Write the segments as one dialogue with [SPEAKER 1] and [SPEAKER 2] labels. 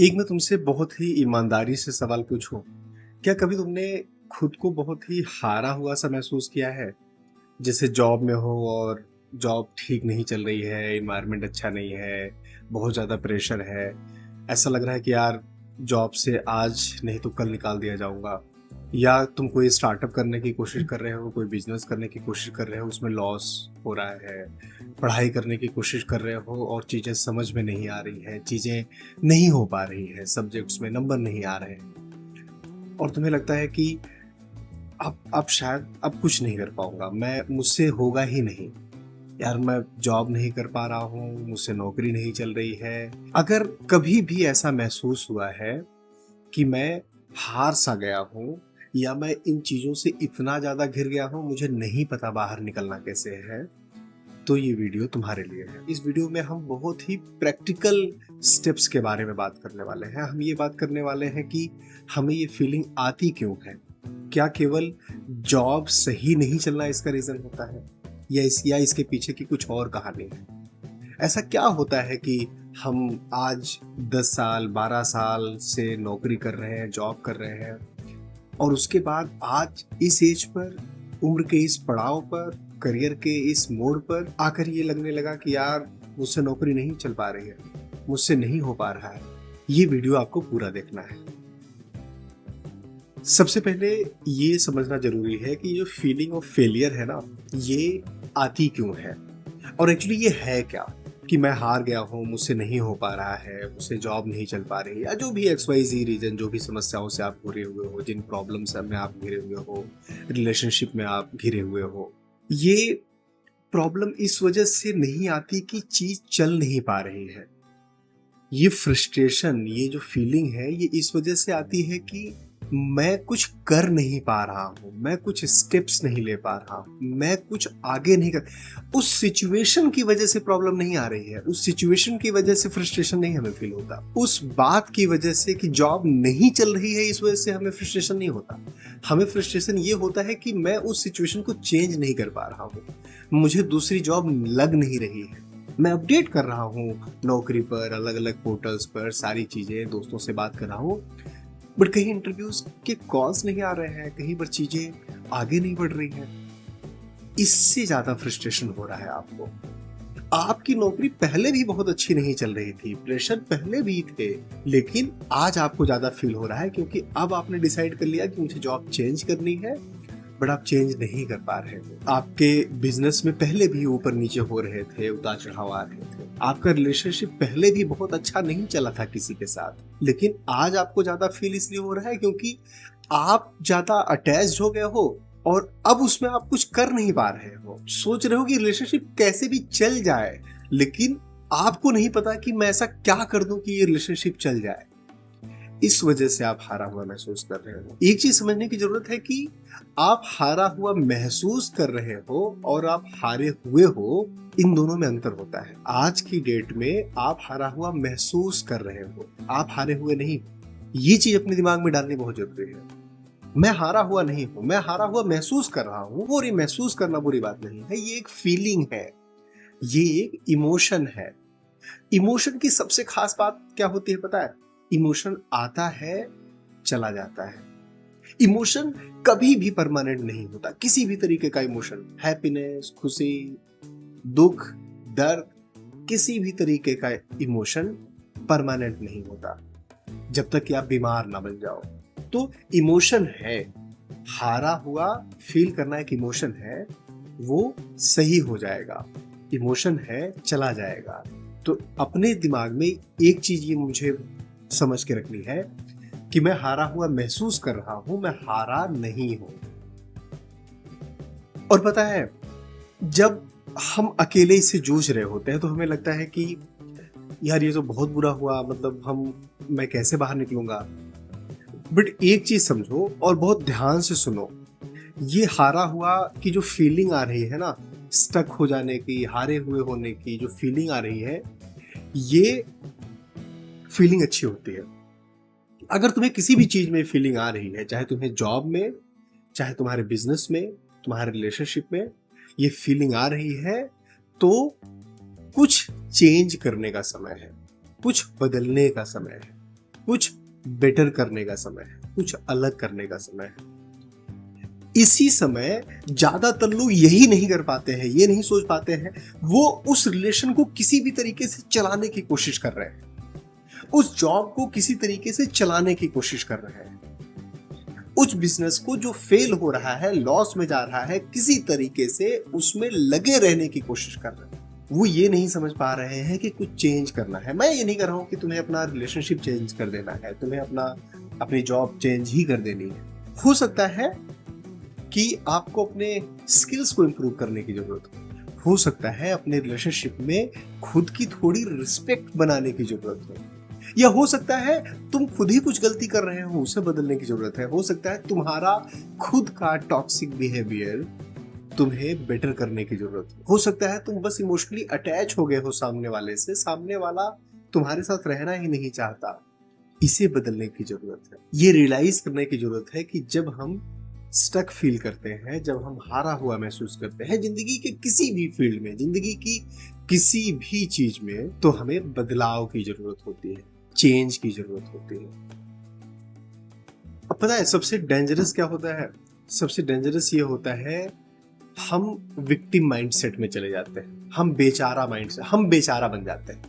[SPEAKER 1] एक मैं तुमसे बहुत ही ईमानदारी से सवाल पूछूं, क्या कभी तुमने खुद को बहुत ही हारा हुआ सा महसूस किया है? जैसे जॉब में हो और जॉब ठीक नहीं चल रही है, एनवायरनमेंट अच्छा नहीं है, बहुत ज़्यादा प्रेशर है, ऐसा लग रहा है कि यार जॉब से आज नहीं तो कल निकाल दिया जाऊंगा। या तुम कोई स्टार्टअप करने की कोशिश कर रहे हो, कोई बिजनेस करने की कोशिश कर रहे हो, उसमें लॉस हो रहा है। पढ़ाई करने की कोशिश कर रहे हो और चीज़ें समझ में नहीं आ रही हैं, चीज़ें नहीं हो पा रही हैं, सब्जेक्ट्स में नंबर नहीं आ रहे हैं और तुम्हें लगता है कि अब शायद अब कुछ नहीं कर पाऊंगा, मैं मुझसे होगा ही नहीं। यार मैं जॉब नहीं कर पा रहा हूँ, मुझसे नौकरी नहीं चल रही है। अगर कभी भी ऐसा महसूस हुआ है कि मैं हार सा गया हूँ या मैं इन चीज़ों से इतना ज़्यादा घिर गया हूँ, मुझे नहीं पता बाहर निकलना कैसे है, तो ये वीडियो तुम्हारे लिए है। इस वीडियो में हम बहुत ही प्रैक्टिकल स्टेप्स के बारे में बात करने वाले हैं। हम ये बात करने वाले हैं कि हमें ये फीलिंग आती क्यों है। क्या केवल जॉब सही नहीं चलना इसका रीज़न होता है या इसके पीछे की कुछ और कहानी है? ऐसा क्या होता है कि हम आज 10 साल 12 साल से नौकरी कर रहे हैं, जॉब कर रहे हैं और उसके बाद आज इस एज पर, उम्र के इस पड़ाव पर, करियर के इस मोड़ पर आकर ये लगने लगा कि यार मुझसे नौकरी नहीं चल पा रही है, मुझसे नहीं हो पा रहा है। ये वीडियो आपको पूरा देखना है। सबसे पहले ये समझना जरूरी है कि जो फीलिंग ऑफ फेलियर है ना, ये आती क्यों है और एक्चुअली ये है क्या। कि मैं हार गया हूँ, मुझसे नहीं हो पा रहा है, मुझसे जॉब नहीं चल पा रही, या जो भी XYZ रीजन, जो भी समस्याओं से आप घिरे हुए हो, जिन प्रॉब्लम्स में आप घिरे हुए हो, रिलेशनशिप में आप घिरे हुए हो, ये प्रॉब्लम इस वजह से नहीं आती कि चीज चल नहीं पा रही है। ये फ्रस्ट्रेशन, ये जो फीलिंग है, ये इस वजह से आती है कि मैं कुछ कर नहीं पा रहा हूँ, मैं कुछ स्टेप्स नहीं ले पा रहा हूँ, मैं कुछ आगे नहीं कर। उस सिचुएशन की वजह से प्रॉब्लम नहीं आ रही है, उस सिचुएशन की वजह से फ्रस्ट्रेशन नहीं हमें फील होता, उस बात की वजह से कि जॉब नहीं चल रही है इस वजह से हमें फ्रस्ट्रेशन नहीं होता। हमें फ्रस्ट्रेशन ये होता है कि मैं उस सिचुएशन को चेंज नहीं कर पा रहा हूँ, मुझे दूसरी जॉब लग नहीं रही है। मैं अपडेट कर रहा हूँ नौकरी पर, अलग अलग पोर्टल्स पर, सारी चीजें, दोस्तों से बात कर रहा हूँ, बट कहीं इंटरव्यूज के कॉल्स नहीं आ रहे हैं, कहीं पर चीजें आगे नहीं बढ़ रही हैं। इससे ज्यादा फ्रस्ट्रेशन हो रहा है आपको। आपकी नौकरी पहले भी बहुत अच्छी नहीं चल रही थी, प्रेशर पहले भी थे, लेकिन आज आपको ज्यादा फील हो रहा है क्योंकि अब आपने डिसाइड कर लिया कि मुझे जॉब चेंज करनी है, बट आप चेंज नहीं कर पा रहे हो। आपके बिजनेस में पहले भी ऊपर नीचे हो रहे थे, उतार चढ़ाव आ रहे थे। आपका रिलेशनशिप पहले भी बहुत अच्छा नहीं चला था किसी के साथ, लेकिन आज आपको ज्यादा फील इसलिए हो रहा है क्योंकि आप ज्यादा अटैच्ड हो गए हो और अब उसमें आप कुछ कर नहीं पा रहे हो। सोच रहे हो कि रिलेशनशिप कैसे भी चल जाए, लेकिन आपको नहीं पता कि मैं ऐसा क्या कर दूं कि ये रिलेशनशिप चल जाए। इस वजह से आप हारा हुआ महसूस कर रहे हो। एक चीज समझने की जरूरत है कि आप हारा हुआ महसूस कर रहे हो और आप हारे हुए हो, इन दोनों में अंतर होता है। आज की डेट में आप हारा हुआ महसूस कर रहे हो, आप हारे हुए नहीं। ये चीज अपने दिमाग में डालनी बहुत जरूरी है। मैं हारा हुआ नहीं हूं, मैं हारा हुआ महसूस कर रहा हूं, और ये महसूस करना बुरी बात नहीं है, ये एक फीलिंग है, ये एक इमोशन है। इमोशन की सबसे खास बात क्या होती है पता है? इमोशन आता है, चला जाता है। इमोशन कभी भी परमानेंट नहीं होता, किसी भी तरीके का इमोशन, हैप्पीनेस, खुशी, दुख, दर्द, किसी भी तरीके का इमोशन परमानेंट नहीं होता जब तक कि आप बीमार ना बन जाओ। तो इमोशन है, हारा हुआ फील करना एक इमोशन है, वो सही हो जाएगा। इमोशन है, चला जाएगा। तो अपने दिमाग में एक चीज ये मुझे समझ के रखनी है कि मैं हारा हुआ महसूस कर रहा हूं, मैं हारा नहीं हूं। और पता है, जब हम अकेले इससे जूझ रहे होते हैं तो हमें लगता है कि यार ये तो बहुत बुरा हुआ, मतलब मैं कैसे बाहर निकलूंगा। बट एक चीज समझो और बहुत ध्यान से सुनो, ये हारा हुआ की जो फीलिंग आ रही है ना, स्टक हो जाने की, हारे हुए होने की जो फीलिंग आ रही है, ये फीलिंग अच्छी होती है। अगर तुम्हें किसी भी चीज में फीलिंग आ रही है, चाहे तुम्हें जॉब में, चाहे तुम्हारे बिजनेस में, तुम्हारे रिलेशनशिप में ये फीलिंग आ रही है, तो कुछ चेंज करने का समय है, कुछ बदलने का समय है। कुछ बेटर करने का समय है, कुछ अलग करने का समय है। इसी समय ज्यादातर लोग यही नहीं कर पाते हैं, ये नहीं सोच पाते हैं, वो उस रिलेशन को किसी भी तरीके से चलाने की कोशिश कर रहे हैं, उस जॉब को किसी तरीके से चलाने की कोशिश कर रहे हैं, उस बिजनेस को जो फेल हो रहा है, लॉस में जा रहा है, किसी तरीके से उसमें लगे रहने की कोशिश कर रहे हैं। वो ये नहीं समझ पा रहे हैं कि कुछ चेंज करना है। मैं ये नहीं कर रहा हूं कि तुम्हें अपना रिलेशनशिप चेंज कर देना है, तुम्हें अपनी जॉब चेंज ही कर देनी है। हो सकता है कि आपको अपने स्किल्स को इम्प्रूव करने की जरूरत हो सकता है अपने रिलेशनशिप में खुद की थोड़ी रिस्पेक्ट बनाने की जरूरत हो, या हो सकता है तुम खुद ही कुछ गलती कर रहे हो, उसे बदलने की जरूरत है। हो सकता है तुम्हारा खुद का टॉक्सिक बिहेवियर तुम्हें बेटर करने की जरूरत हो सकता है तुम बस इमोशनली अटैच हो गए हो सामने वाले से, सामने वाला तुम्हारे साथ रहना ही नहीं चाहता, इसे बदलने की जरूरत है। ये रियलाइज करने की जरूरत है कि जब हम स्टक फील करते हैं, जब हम हारा हुआ महसूस करते हैं जिंदगी के किसी भी फील्ड में, जिंदगी की किसी भी चीज में, तो हमें बदलाव की जरूरत होती है, चेंज की जरूरत होती है। अब पता है सबसे डेंजरस क्या होता है? सबसे डेंजरस ये होता है हम विक्टिम माइंडसेट में चले जाते हैं, हम बेचारा माइंडसेट, हम बेचारा बन जाते हैं।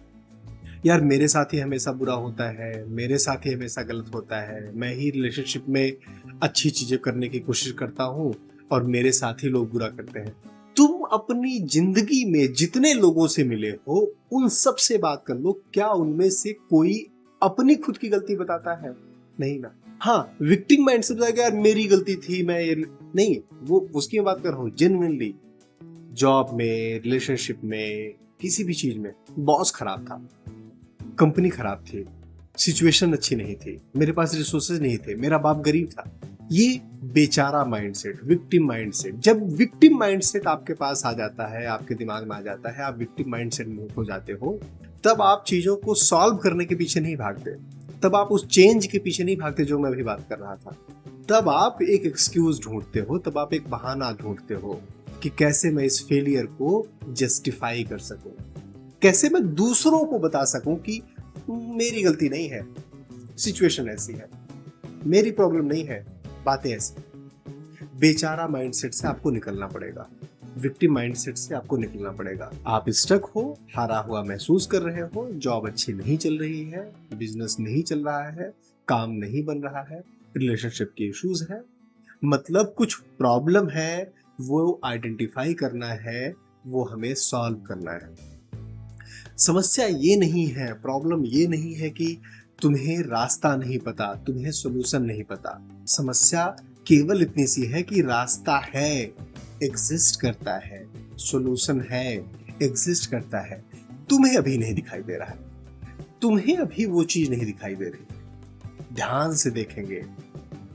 [SPEAKER 1] यार मेरे साथ ही हमेशा बुरा होता है, मेरे साथ ही हमेशा गलत होता है, मैं ही रिलेशनशिप में अच्छी चीजें करने की कोशिश करता हूँ और मेरे साथ ही लोग बुरा करते हैं। तुम अपनी जिंदगी में जितने लोगों से मिले हो उन सब से बात कर लो, क्या उनमें से कोई अपनी खुद की गलती बताता है? नहीं ना। हाँ, विक्टिम माइंडसेट बताएगा यार मेरी गलती थी, मैं ये नहीं, वो उसकी मैं बात कर रहा हूँ जेन्युइनली। जॉब में, रिलेशनशिप में, किसी भी चीज में बॉस खराब था, कंपनी खराब थी, सिचुएशन अच्छी नहीं थी, मेरे पास रिसोर्सेज नहीं थे, मेरा बाप गरीब था। ये बेचारा माइंडसेट, विक्टिम माइंडसेट। जब विक्टिम माइंडसेट आपके पास आ जाता है, आपके दिमाग में आ जाता है, आप विक्टिम माइंडसेट में हो जाते हो, तब आप चीजों को सॉल्व करने के पीछे नहीं भागते, तब आप उस चेंज के पीछे नहीं भागते जो मैं अभी बात कर रहा था। तब आप एक एक्सक्यूज ढूंढते हो, तब आप एक बहाना ढूंढते हो कि कैसे मैं इस फेलियर को जस्टिफाई कर सकूं, कैसे मैं दूसरों को बता सकूं कि मेरी गलती नहीं है, सिचुएशन ऐसी है, मेरी प्रॉब्लम नहीं है, बातें ऐसी। बेचारा माइंडसेट से आपको निकलना पड़ेगा, विक्टिम माइंडसेट से आपको निकलना पड़ेगा। आप स्टक हो, हारा हुआ महसूस कर रहे हो, जॉब अच्छी नहीं चल रही है, बिजनेस नहीं चल रहा है, काम नहीं बन रहा है, रिलेशनशिप के इश्यूज है, मतलब कुछ प्रॉब्लम है, वो आइडेंटिफाई करना है, वो हमें सॉल्व करना है। समस्या ये नहीं है, प्रॉब्लम ये नहीं है कि तुम्हें रास्ता नहीं पता, तुम्हें सोल्यूशन नहीं पता। समस्या केवल इतनी सी है कि रास्ता है, एग्जिस्ट करता है, सोल्यूशन है, एग्जिस्ट करता है, तुम्हें अभी नहीं दिखाई दे रहा है, तुम्हें अभी वो चीज नहीं दिखाई दे रही। ध्यान से देखेंगे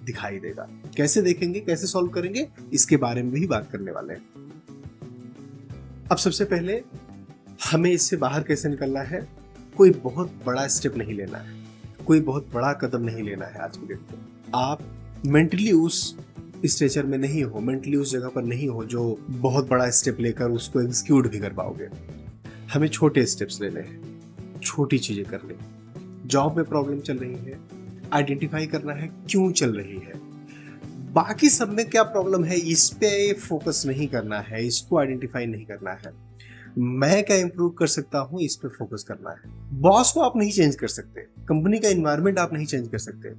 [SPEAKER 1] दिखाई देगा। कैसे देखेंगे, कैसे सॉल्व करेंगे, इसके बारे में भी बात करने वाले हैं। अब सबसे पहले हमें इससे बाहर कैसे निकलना है? कोई बहुत बड़ा स्टेप नहीं लेना है, कोई बहुत बड़ा कदम नहीं लेना है आज के दिन पे। आप मेंटली उस स्टेचर में नहीं हो, मेंटली उस जगह पर नहीं हो जो बहुत बड़ा स्टेप लेकर उसको एग्जीक्यूट भी कर पाओगे। हमें छोटे स्टेप्स लेने हैं, छोटी चीजें करनी। जॉब में प्रॉब्लम चल रही है, आइडेंटिफाई करना है क्यों चल रही है, बाकी सब में क्या प्रॉब्लम है इस पे फोकस नहीं करना है, इसको आइडेंटिफाई नहीं करना है। मैं क्या इंप्रूव कर सकता हूं, इस पे फोकस करना है। बॉस को आप नहीं चेंज कर सकते, कंपनी का एनवायरनमेंट आप नहीं चेंज कर सकते।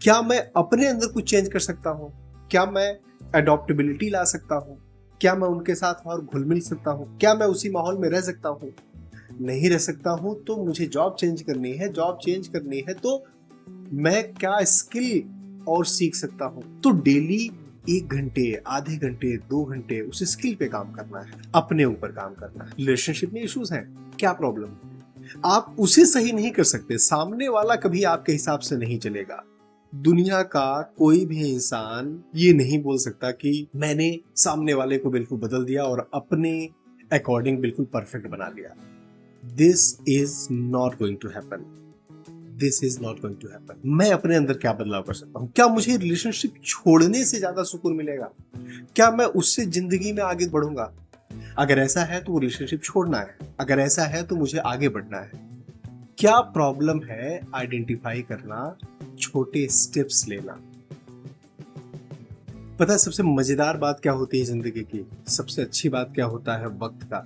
[SPEAKER 1] क्या मैं अपने अंदर कुछ चेंज कर सकता हूं? क्या मैं अडॉप्टेबिलिटी ला सकता हूं? क्या मैं उनके साथ और घुल मिल सकता हूं? क्या मैं उसी माहौल में रह सकता हूं? नहीं रह सकता हूं तो मुझे जॉब चेंज करनी है। जॉब चेंज करनी है तो मैं क्या स्किल और सीख सकता हूं? तो डेली 1 घंटे, आधे घंटे, 2 घंटे उस स्किल पे काम करना है, अपने ऊपर काम करना है। रिलेशनशिप में इश्यूज हैं, क्या प्रॉब्लम? आप उसे सही नहीं कर सकते, सामने वाला कभी आपके हिसाब से नहीं चलेगा। दुनिया का कोई भी इंसान ये नहीं बोल सकता कि मैंने सामने वाले को बिल्कुल बदल दिया और अपने अकॉर्डिंग बिल्कुल परफेक्ट बना लिया। This is not going to happen, this is not going to happen. मैं अपने अंदर क्या बदलाव कर सकता हूँ? क्या मुझे रिलेशनशिप छोड़ने से ज्यादा सुकून मिलेगा? क्या मैं उससे जिंदगी में आगे बढ़ूंगा? अगर ऐसा है तो वो रिलेशनशिप छोड़ना है, अगर ऐसा है तो मुझे आगे बढ़ना है। क्या प्रॉब्लम है आइडेंटिफाई करना, छोटे स्टेप्स लेना। पता है सबसे मजेदार बात क्या होती है जिंदगी की, सबसे अच्छी बात क्या होता है वक्त का,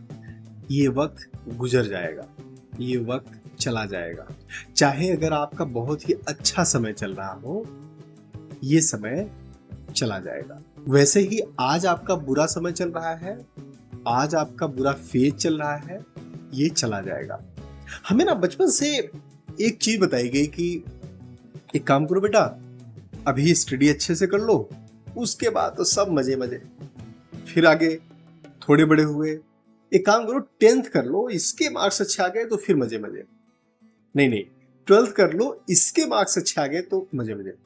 [SPEAKER 1] ये वक्त गुजर जाएगा, ये वक्त चला जाएगा। चाहे अगर आपका बहुत ही अच्छा समय चल रहा हो, ये समय चला जाएगा। वैसे ही आज आपका बुरा समय चल रहा है, आज आपका बुरा फेज चल रहा है, ये चला जाएगा। हमें ना बचपन से एक चीज बताई गई कि एक काम करो बेटा, अभी स्टडी अच्छे से कर लो, उसके बाद तो सब मजे मजे। फिर आगे थोड़े बड़े हुए, एक काम करो 10th कर लो, इसके मार्क्स अच्छे आ गए तो फिर मजे मजे। नहीं 12th कर लो, इसके मार्क्स अच्छे आ गए तो मजे मजे।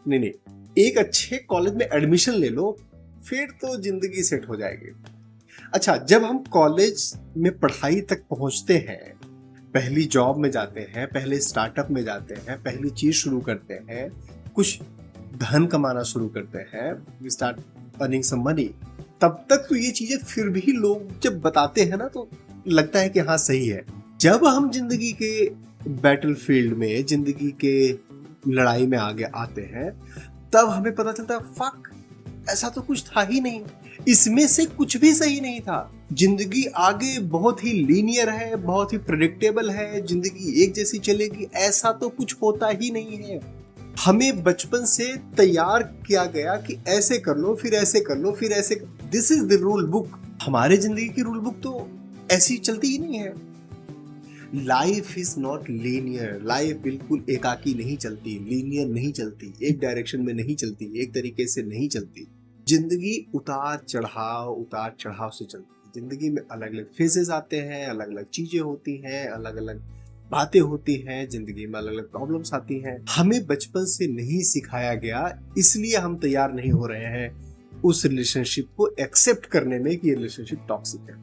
[SPEAKER 1] नहीं एक अच्छे कॉलेज में एडमिशन ले लो, फिर तो जिंदगी सेट हो जाएगी। अच्छा, जब हम कॉलेज में पढ़ाई तक पहुंचते हैं, पहली जॉब में जाते हैं, पहले स्टार्टअप में जाते हैं, पहली चीज शुरू करते हैं, कुछ धन कमाना शुरू करते हैं, we start earning some money, तब तक तो ये चीजें फिर भी लोग जब बताते हैं ना तो लगता है कि हाँ सही है। जब हम जिंदगी के बैटल फील्ड में, जिंदगी के लड़ाई में आगे आते हैं, तब हमें पता चलता है फक, ऐसा तो कुछ था ही नहीं, इसमें से कुछ भी सही नहीं था। जिंदगी आगे बहुत ही लीनियर है, बहुत ही प्रेडिक्टेबल है, जिंदगी एक जैसी चलेगी, ऐसा तो कुछ होता ही नहीं है। हमें बचपन से तैयार किया गया कि ऐसे कर लो, फिर ऐसे कर लो, फिर ऐसे। This is the rule book. हमारे जिंदगी की रूल बुक तो ऐसी चलती ही नहीं है। Life is not linear. Life बिल्कुल एकाकी नहीं चलती, लीनियर नहीं चलती, एक डायरेक्शन में नहीं चलती, एक तरीके से नहीं चलती। जिंदगी उतार चढ़ाव से चलती है। जिंदगी में अलग अलग फेजेस आते हैं, अलग अलग चीजें होती हैं, अलग अलग बातें होती हैं, जिंदगी में अलग अलग प्रॉब्लम्स आती हैं। हमें बचपन से नहीं सिखाया गया, इसलिए हम तैयार नहीं हो रहे हैं उस रिलेशनशिप को एक्सेप्ट करने में कि ये रिलेशनशिप टॉक्सिक है।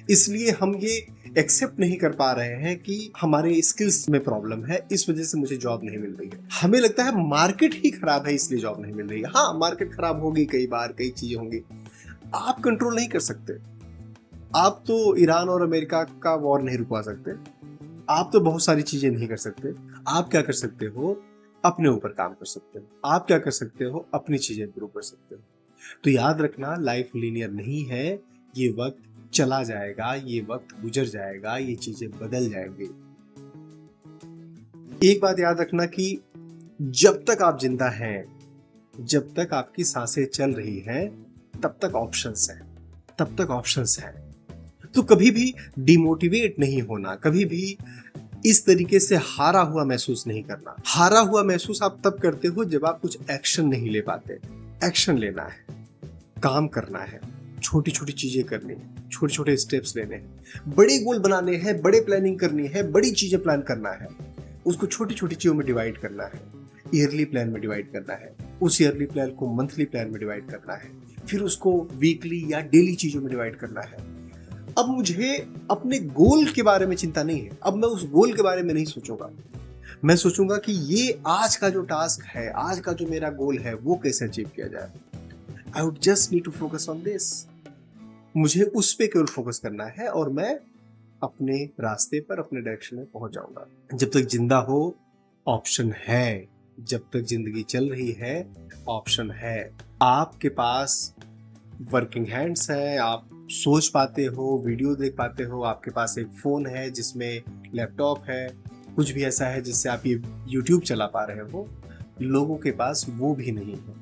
[SPEAKER 1] इसलिए हम ये एक्सेप्ट नहीं कर पा रहे हैं कि हमारे स्किल्स में प्रॉब्लम है, इस वजह से मुझे जॉब नहीं मिल रही है। हमें लगता है मार्केट ही खराब है इसलिए जॉब नहीं मिल रही है। हाँ, मार्केट खराब होगी, कई बार कई चीजें होंगी, आप कंट्रोल नहीं कर सकते। आप तो ईरान और अमेरिका का वॉर नहीं रुकवा सकते, आप तो बहुत सारी चीजें नहीं कर सकते। आप क्या कर सकते हो, अपने ऊपर काम कर सकते हो। आप क्या कर सकते हो, अपनी चीजें इंप्रूव कर सकते हो। तो याद रखना, लाइफ लीनियर नहीं है, ये वक्त चला जाएगा, ये वक्त गुजर जाएगा, ये चीजें बदल जाएंगी। एक बात याद रखना कि जब तक आप जिंदा हैं, जब तक आपकी सांसें चल रही हैं, तब तक ऑप्शंस हैं, तब तक ऑप्शंस हैं। तो कभी भी डिमोटिवेट नहीं होना, कभी भी इस तरीके से हारा हुआ महसूस नहीं करना। हारा हुआ महसूस आप तब करते हो जब आप कुछ एक्शन नहीं ले पाते। एक्शन लेना है, काम करना है, छोटी छोटी चीजें करनी है, छोटे छोटे स्टेप्स लेने हैं, बड़े गोल बनाने हैं, बड़े प्लानिंग करनी है, बड़ी चीजें प्लान करना है, उसको छोटी छोटी चीजों में डिवाइड करना है, ईयरली प्लान में डिवाइड करना है, उस ईयरली प्लान को मंथली प्लान में डिवाइड करना है, फिर उसको वीकली या डेली चीजों में डिवाइड करना है। अब मुझे अपने गोल के बारे में चिंता नहीं है, अब मैं उस गोल के बारे में नहीं सोचूंगा। मैं सोचूंगा कि ये आज का जो टास्क है, आज का जो मेरा गोल है, वो कैसे अचीव किया जाए। I would just need to focus on this. मुझे उस पे केवल फोकस करना है और मैं अपने रास्ते पर, अपने डायरेक्शन में पहुंच जाऊंगा। जब तक जिंदा हो, ऑप्शन है। जब तक जिंदगी चल रही है, ऑप्शन है। आपके पास वर्किंग हैंड्स हैं, आप सोच पाते हो, वीडियो देख पाते हो, आपके पास एक फोन है जिसमें लैपटॉप है, कुछ भी ऐसा है जिससे आप ये YouTube चला पा रहे हो। लोगों के पास वो भी नहीं है।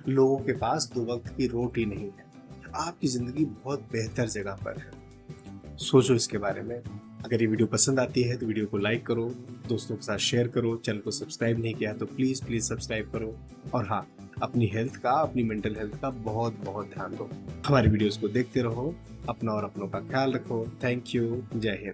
[SPEAKER 1] लोगों के पास 2 वक्त की रोटी नहीं है। आपकी जिंदगी बहुत बेहतर जगह पर है। सोचो इसके बारे में। अगर ये वीडियो पसंद आती है तो वीडियो को लाइक करो, दोस्तों के साथ शेयर करो, चैनल को सब्सक्राइब नहीं किया तो प्लीज सब्सक्राइब करो। और हाँ, अपनी हेल्थ का, अपनी मेंटल हेल्थ का बहुत बहुत ध्यान दो। हमारी वीडियोस को देखते रहो, अपना और अपनों का ख्याल रखो। Thank you. जय हिंद।